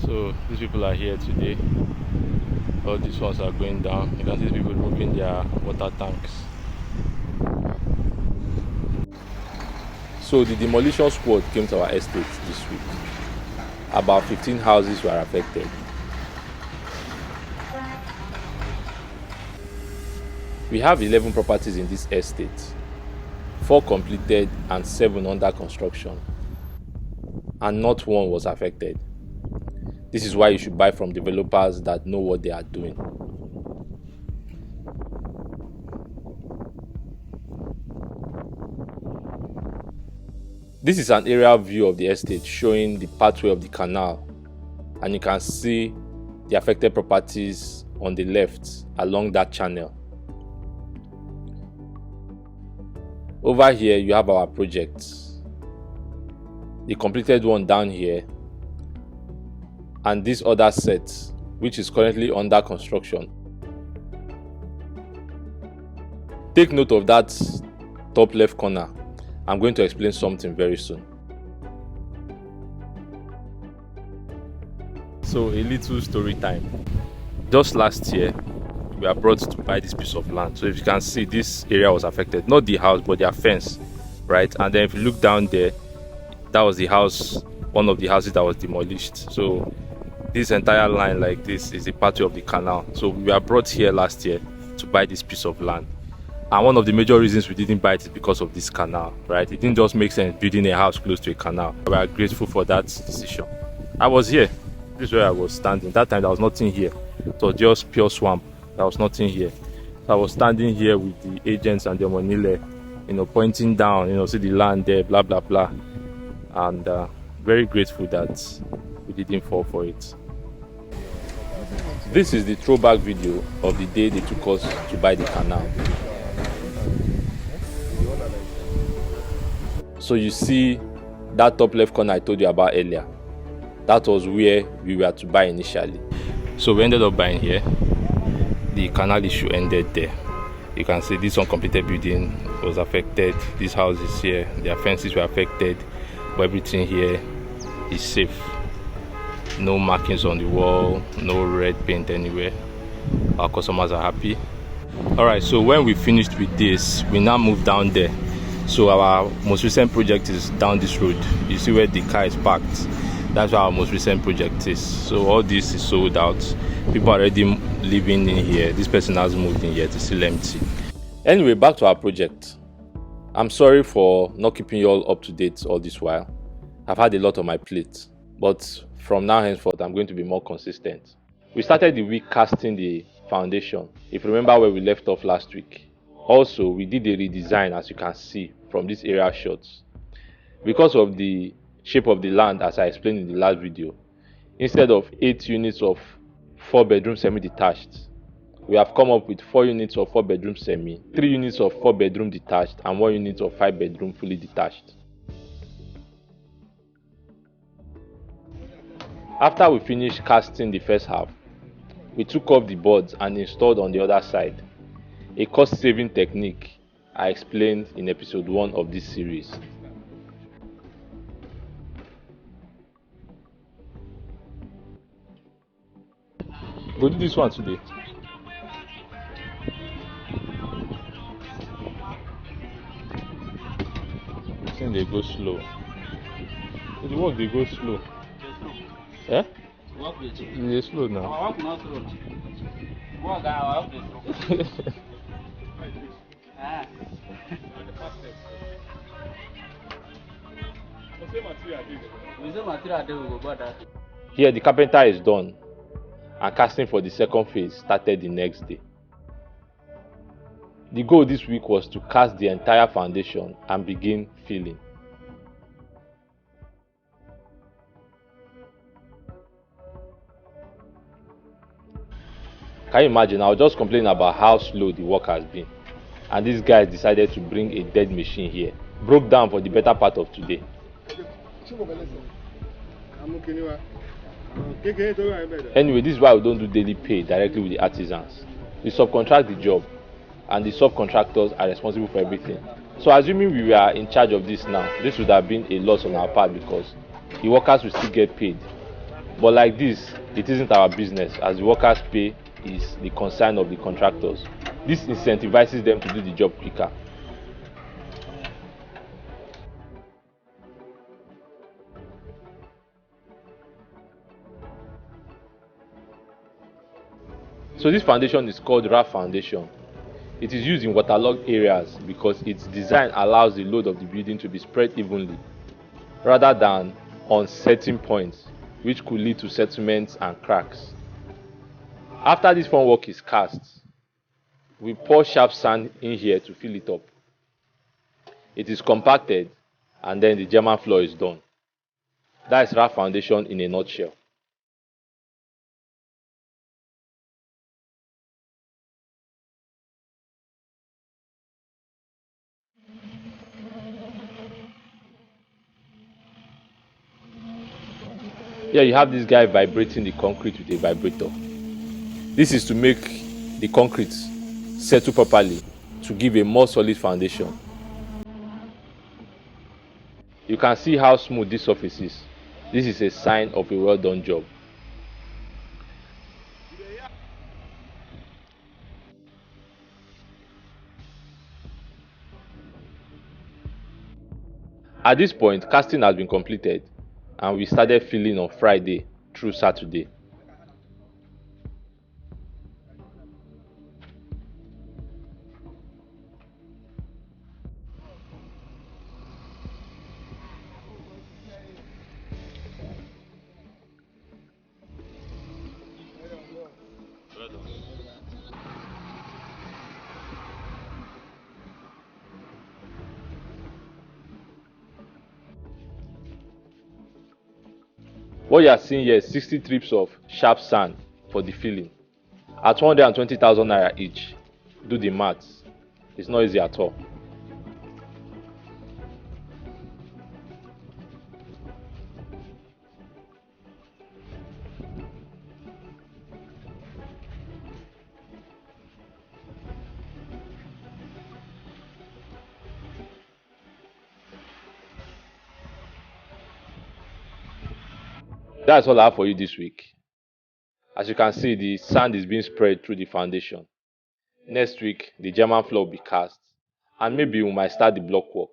So these people are here today. All these ones are going down. You can see people moving their water tanks. So the demolition squad came to our estate this week. About 15 houses were affected. We have 11 properties in this estate, 4 completed and 7 under construction, and not one was affected. This is why you should buy from developers that know what they are doing. This is an aerial view of the estate showing the pathway of the canal, and you can see the affected properties on the left along that channel. Over here you have our projects, the completed one down here, and this other set which is currently under construction. Take note of that top left corner. I'm going to explain something very soon. So a little story time. Just last year we were brought to buy this piece of land. So if you can see, this area was affected, not the house but their fence, right? And then if you look down there, that was the house, one of the houses that was demolished. So this entire line like this is a pathway of the canal. So we were brought here last year to buy this piece of land, and one of the major reasons we didn't buy it is because of this canal, right? It didn't just make sense building a house close to a canal. We are grateful for that decision. I was here, this is where I was standing. That time there was nothing here, it was just pure swamp. There was nothing here. So I was standing here with the agents and the monile, pointing down, see the land there, blah blah blah, and very grateful that we didn't fall for it. This is the throwback video of the day they took us to buy the canal. So you see that top left corner I told you about earlier, that was where we were to buy initially. So we ended up buying here. The canal issue ended there. You can see this uncompleted building was affected. These houses here, their fences were affected, but everything here is safe. No markings on the wall, no red paint anywhere. Our customers are happy. Alright, so when we finished with this, we now move down there. So our most recent project is down this road. You see where the car is parked? That's where our most recent project is. So all this is sold out. People are already living in here. This person has moved in here, it's still empty. Anyway, back to our project. I'm sorry for not keeping you all up to date all this while. I've had a lot on my plate, but from now henceforth I'm going to be more consistent. We started the week casting the foundation, if you remember where we left off last week. Also, we did a redesign, as you can see from these aerial shots. Because of the shape of the land, as I explained in the last video, instead of 8 units of 4-bedroom semi-detached, we have come up with 4 units of 4-bedroom semi, 3 units of 4-bedroom detached, and 1 unit of 5-bedroom fully detached. After we finished casting the first half, we took off the boards and installed on the other side, a cost-saving technique I explained in episode 1 of this series. Go do this one today. I think they go slow. The work they go slow. Eh? They slow now. Here the carpenter is done, and casting for the second phase started the next day. The goal this week was to cast the entire foundation and begin filling. Can you imagine? I was just complaining about how slow the work has been, and these guys decided to bring a dead machine here. Broke down for the better part of today. Anyway, this is why we don't do daily pay directly with the artisans. We subcontract the job, and the subcontractors are responsible for everything. So assuming we were in charge of this now, this would have been a loss on our part because the workers will still get paid. But like this, it isn't our business, as the workers' pay is the concern of the contractors. This incentivizes them to do the job quicker. So this foundation is called raft foundation. It is used in waterlogged areas because its design allows the load of the building to be spread evenly, rather than on certain points, which could lead to settlements and cracks. After this formwork is cast, we pour sharp sand in here to fill it up. It is compacted, and then the German floor is done. That is raft foundation in a nutshell. Here you have this guy vibrating the concrete with a vibrator. This is to make the concrete settle properly to give a more solid foundation. You can see how smooth this surface is. This is a sign of a well done job. At this point, casting has been completed and we started filling on Friday through Saturday. What you are seeing here is 60 trips of sharp sand for the filling at 220,000 naira each. Do the maths. It's not easy at all. That's all I have for you this week. As you can see, the sand is being spread through the foundation. Next week, the German floor will be cast, and maybe we might start the block work.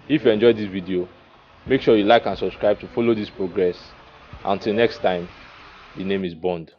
If you enjoyed this video, make sure you like and subscribe to follow this progress. Until next time, the name is Bond.